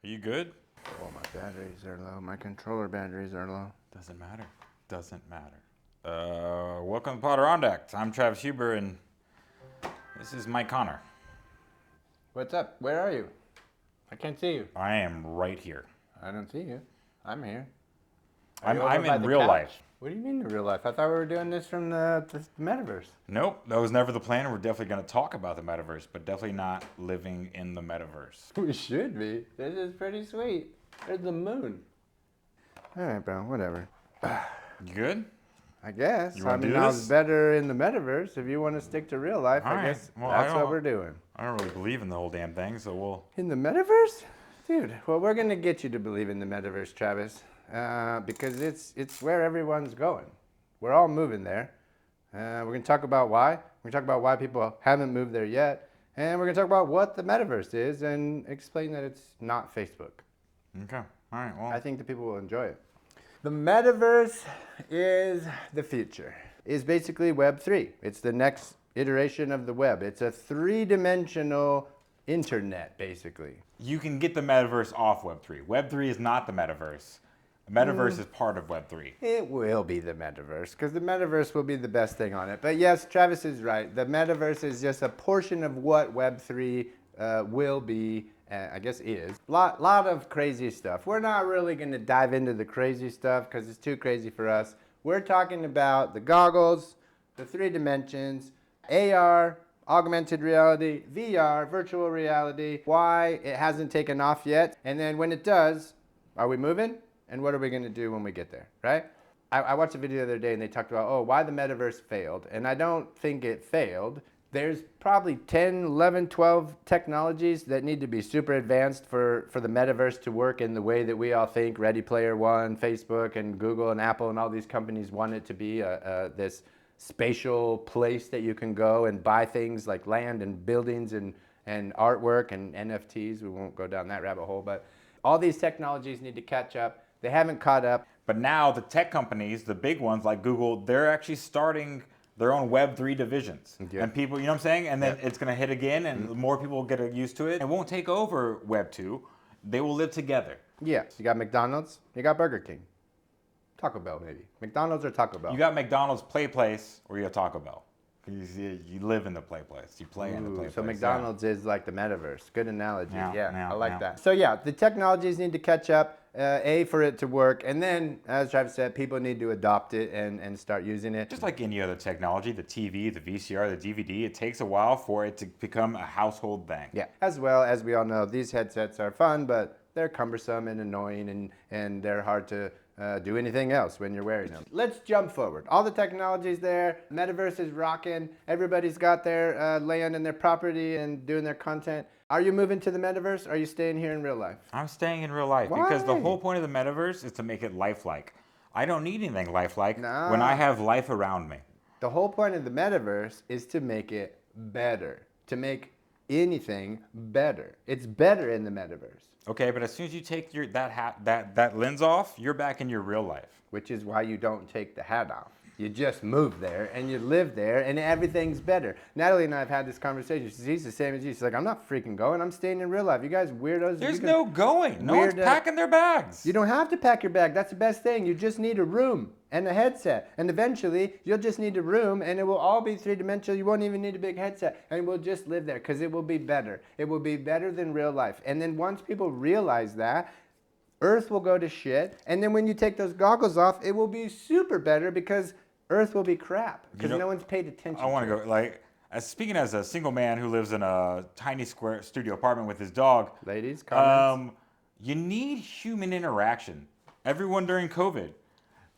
you good? Oh, my batteries are low. My controller batteries are low. Doesn't matter. Doesn't matter. Welcome to Podirondack. I'm Travis Huber, and this is Mike Connor. What's up? Where are you? I can't see you. I am right here. I don't see you. I'm here. I'm in real life. What do you mean in real life? I thought we were doing this from the metaverse. Nope, that was never the plan. We're definitely going to talk about the metaverse, but definitely not living in the metaverse. We should be. This is pretty sweet. There's the moon. All right, bro. Whatever. You good? I guess. You wanna do I was this? better in the metaverse. If you want to stick to real life, All I right. guess Well, that's what we're doing. I don't really believe in the whole damn thing, so we'll... In the metaverse? Dude, well, we're going to get you to believe in the metaverse, Travis, because it's where everyone's going. We're all moving there. We're going to talk about why. We're going to talk about why people haven't moved there yet. And we're going to talk about what the metaverse is and explain that it's not Facebook. Okay. All right, well... I think the people will enjoy it. The metaverse is the future. It's basically Web 3. It's the next iteration of the web. It's a three-dimensional internet, basically. You can get the metaverse off Web 3. Web 3 is not the metaverse. The metaverse is part of Web 3. It will be the metaverse, because the metaverse will be the best thing on it. But yes, Travis is right. The metaverse is just a portion of what Web 3 will be, I guess is. Lot of crazy stuff. We're not really going to dive into the crazy stuff because it's too crazy for us. We're talking about the goggles, the 3 dimensions, AR, augmented reality, VR, virtual reality, why it hasn't taken off yet, and then when it does, are we moving? And what are we going to do when we get there, right? I watched a video the other day and they talked about, why the metaverse failed. And I don't think it failed. There's probably 10, 11, 12 technologies that need to be super advanced for the metaverse to work in the way that we all think Ready Player One, Facebook, and Google, and Apple, and all these companies want it to be this spatial place that you can go and buy things like land and buildings and artwork and NFTs. We won't go down that rabbit hole, but all these technologies need to catch up. They haven't caught up. But now the tech companies, the big ones like Google, they're actually starting their own Web 3 divisions. Yeah. And people, you know what I'm saying? And then it's going to hit again and more people will get used to it. It won't take over Web 2. They will live together. Yeah, you got McDonald's, you got Burger King. Taco Bell, maybe. McDonald's or Taco Bell? You got McDonald's Play Place or you got Taco Bell. You live in the Play Place. You play in the Play Place. So McDonald's is like the metaverse. Good analogy. Yeah, I like that. So yeah, the technologies need to catch up, for it to work. And then, as Travis said, people need to adopt it and start using it. Just like any other technology, the TV, the VCR, the DVD, it takes a while for it to become a household thing. Yeah, as well as we all know, these headsets are fun, but they're cumbersome and annoying and they're hard to do anything else when you're wearing them. Let's jump forward. All the technology's there. Metaverse is rocking. Everybody's got their land and their property and doing their content. Are you moving to the metaverse? Or are you staying here in real life? I'm staying in real life because the whole point of the metaverse is to make it lifelike. I don't need anything lifelike when I have life around me. The whole point of the metaverse is to make it better, to make anything better. It's better in the metaverse. Okay, but as soon as you take that lens off, you're back in your real life. Which is why you don't take the hat off. You just move there and you live there and everything's better. Natalie and I have had this conversation. She's the same as you. She's like, I'm not freaking going. I'm staying in real life. You guys weirdos. There's no going. No one's packing their bags. You don't have to pack your bag. That's the best thing. You just need a room and a headset. And eventually, you'll just need a room and it will all be three-dimensional. You won't even need a big headset. And we'll just live there because it will be better. It will be better than real life. And then once people realize that, Earth will go to shit. And then when you take those goggles off, it will be super better because Earth will be crap because no one's paid attention. I want to go speaking as a single man who lives in a tiny square studio apartment with his dog. Ladies, comments. You need human interaction. Everyone during COVID,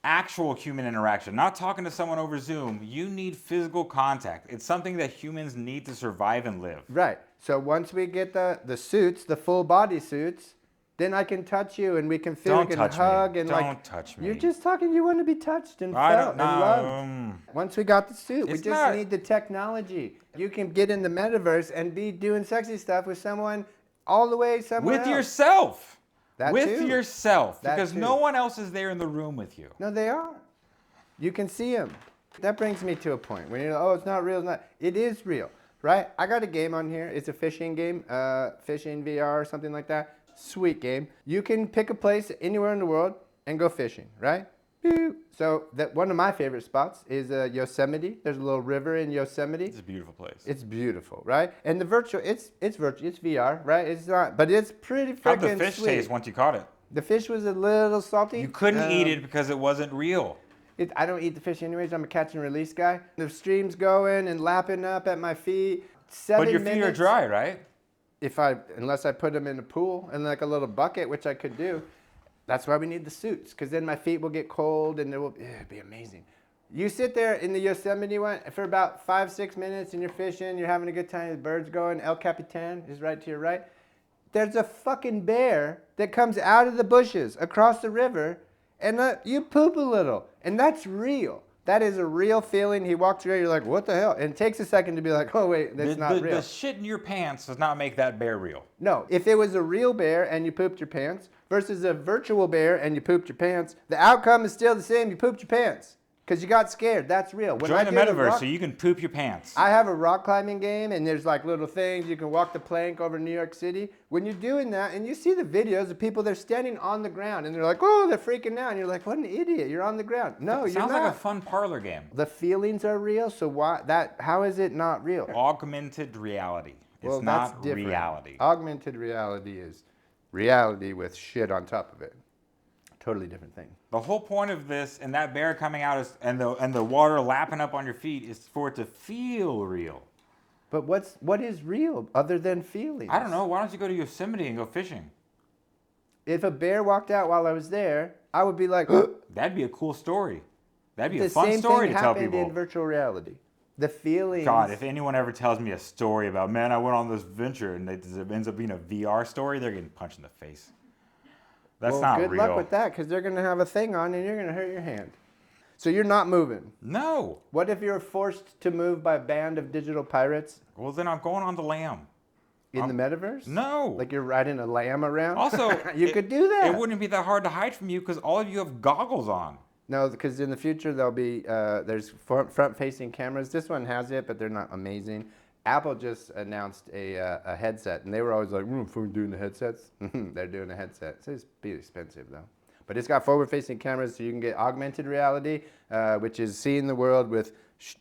actual human interaction. Not talking to someone over Zoom. You need physical contact. It's something that humans need to survive and live. Right. So once we get the suits, the full body suits, then I can touch you and we can feel, we can hug and like. Don't touch me. You're just talking. You want to be touched and felt and loved. Once we got the suit, we just need the technology. You can get in the metaverse and be doing sexy stuff with someone all the way somewhere else. With yourself. That with too. Yourself, that because too. no one else is there in the room with you. No, they are. You can see them. That brings me to a point when you're like, oh, it's not real. It's not. It is real, right? I got a game on here. It's a fishing game, fishing VR or something like that. Sweet game. You can pick a place anywhere in the world and go fishing, right? So that one of my favorite spots is Yosemite. There's a little river in Yosemite. It's a beautiful place. It's beautiful, right? And the virtual, it's virtual, it's VR, right? It's not, but it's pretty freaking How'd the fish sweet. taste once you caught it? The fish was a little salty. You couldn't eat it because it wasn't real. I don't eat the fish anyways. I'm a catch and release guy. The stream's going and lapping up at my feet. 7 But your minutes. feet are dry, right? Unless I put them in a pool and like a little bucket, which I could do. That's why we need the suits, because then my feet will get cold and it'll be amazing. You sit there in the Yosemite one for about 5-6 minutes and you're fishing, you're having a good time, the birds going, El Capitan is right to your right. There's a fucking bear that comes out of the bushes across the river and you poop a little. And that's real. That is a real feeling. He walks around, you're like, what the hell? And it takes a second to be like, oh wait, that's not real. The shit in your pants does not make that bear real. No, if it was a real bear and you pooped your pants versus a virtual bear and you pooped your pants, the outcome is still the same. You pooped your pants because you got scared. That's real. Join the metaverse so you can poop your pants. I have a rock climbing game and there's like little things. You can walk the plank over New York City. When you're doing that and you see the videos of people, they're standing on the ground and they're like, oh, they're freaking out. And you're like, what an idiot. You're on the ground. No, you're not. Sounds like a fun parlor game. The feelings are real. So how is it not real? Augmented reality. It's not reality. Augmented reality is reality with shit on top of it. Totally different thing. The whole point of this and that bear coming out and the water lapping up on your feet is for it to feel real. But what is real other than feelings? I don't know. Why don't you go to Yosemite and go fishing? If a bear walked out while I was there, I would be like, that'd be a cool story. That'd be a the fun same story thing to tell happened people. in virtual reality. The feelings. God, if anyone ever tells me a story about, man, I went on this venture and it ends up being a VR story, they're getting punched in the face. That's not real. Good luck with that, because they're going to have a thing on and you're going to hurt your hand. So you're not moving. No. What if you're forced to move by a band of digital pirates? Well, then I'm going on the lam. In the metaverse? No. Like you're riding a lamb around? Also, you could do that. It wouldn't be that hard to hide from you because all of you have goggles on. No, because in the future there'll be, there's front-facing cameras. This one has it, but they're not amazing. Apple just announced a headset, and they were always like, we're doing the headsets. They're doing a headset. So it's be expensive, though. But it's got forward-facing cameras, so you can get augmented reality, which is seeing the world with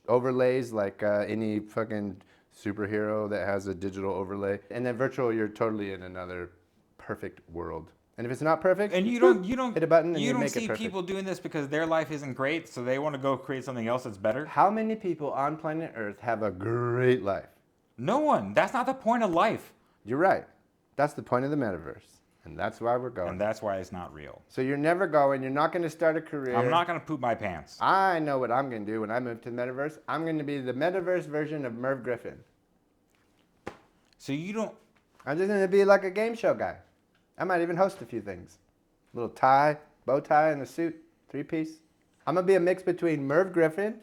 overlays like any fucking superhero that has a digital overlay. And then virtual, you're totally in another perfect world. And if it's not perfect, and you don't hit a button and you don't make it see perfect. people doing this because their life isn't great, so they want to go create something else that's better. How many people on planet Earth have a great life? No one. That's not the point of life. You're right. That's the point of the metaverse. And that's why we're going. And that's why it's not real. So you're never going. You're not going to start a career. I'm not going to poop my pants. I know what I'm going to do when I move to the metaverse. I'm going to be the metaverse version of Merv Griffin. So you don't... I'm just going to be like a game show guy. I might even host a few things. Little tie, bow tie, and a suit, 3-piece. I'm going to be a mix between Merv Griffin,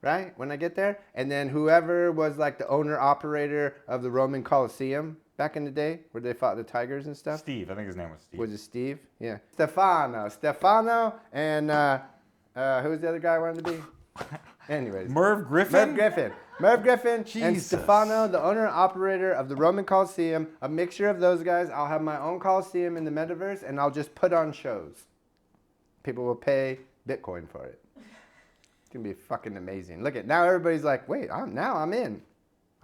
right, when I get there, and then whoever was like the owner-operator of the Roman Colosseum back in the day, where they fought the tigers and stuff. Steve. I think his name was Steve. Was it Steve? Yeah. Stefano, and who was the other guy I wanted to be? Anyways. Merv Griffin? Merv Griffin and Jesus. Stefano, the owner and operator of the Roman Colosseum, a mixture of those guys. I'll have my own Colosseum in the metaverse, and I'll just put on shows. People will pay Bitcoin for it. It's going to be fucking amazing. Look at, now everybody's like, wait, I'm in.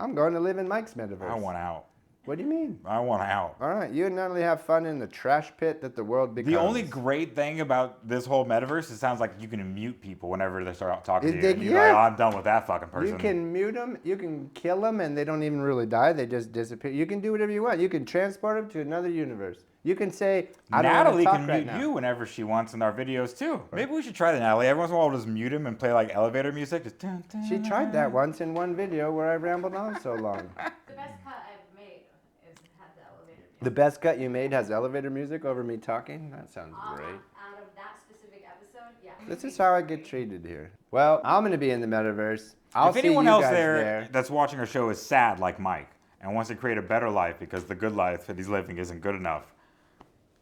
I'm going to live in Mike's metaverse. I want out. What do you mean? I want out. All right, you not only have fun in the trash pit that the world becomes. The only great thing about this whole metaverse, it sounds like you can mute people whenever they start talking to you. And you're like, oh, I'm done with that fucking person. You can mute them, you can kill them, and they don't even really die. They just disappear. You can do whatever you want. You can transport them to another universe. You can say, I don't Natalie want to can talk right mute now. you whenever she wants in our videos too. Maybe we should try that, Natalie. Every once in a while, we'll just mute him and play like elevator music. Just dun, dun, She tried that once in one video where I rambled on so long. The best cut I've made is had the elevator music. The best cut you made has elevator music over me talking? That sounds great. Out of that specific episode, yeah. This is how I get treated here. Well, I'm going to be in the metaverse. I'll If see anyone you else guys there that's watching our show is sad like Mike and wants to create a better life because the good life that he's living isn't good enough,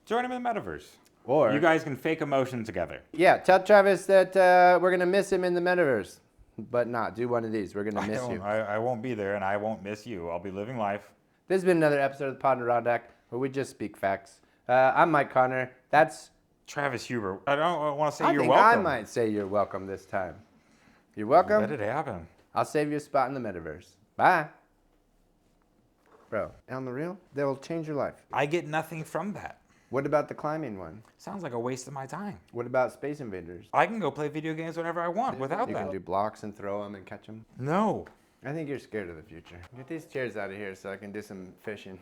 join him in the metaverse. Or you guys can fake emotion together. Yeah, tell Travis that we're going to miss him in the metaverse. But not. Do one of these. We're going to miss you. I won't be there, and I won't miss you. I'll be living life. This has been another episode of the Podirondack. Well, we just speak facts. I'm Mike Connor. That's. Travis Huber. I don't want to say I you're think welcome. I might say you're welcome this time. You're welcome. Let it happen. I'll save you a spot in the metaverse. Bye. Bro, on the real, they'll change your life. I get nothing from that. What about the climbing one? Sounds like a waste of my time. What about Space Invaders? I can go play video games whenever I want without You that. can do blocks and throw them and catch them. No. I think you're scared of the future. Get these chairs out of here so I can do some fishing.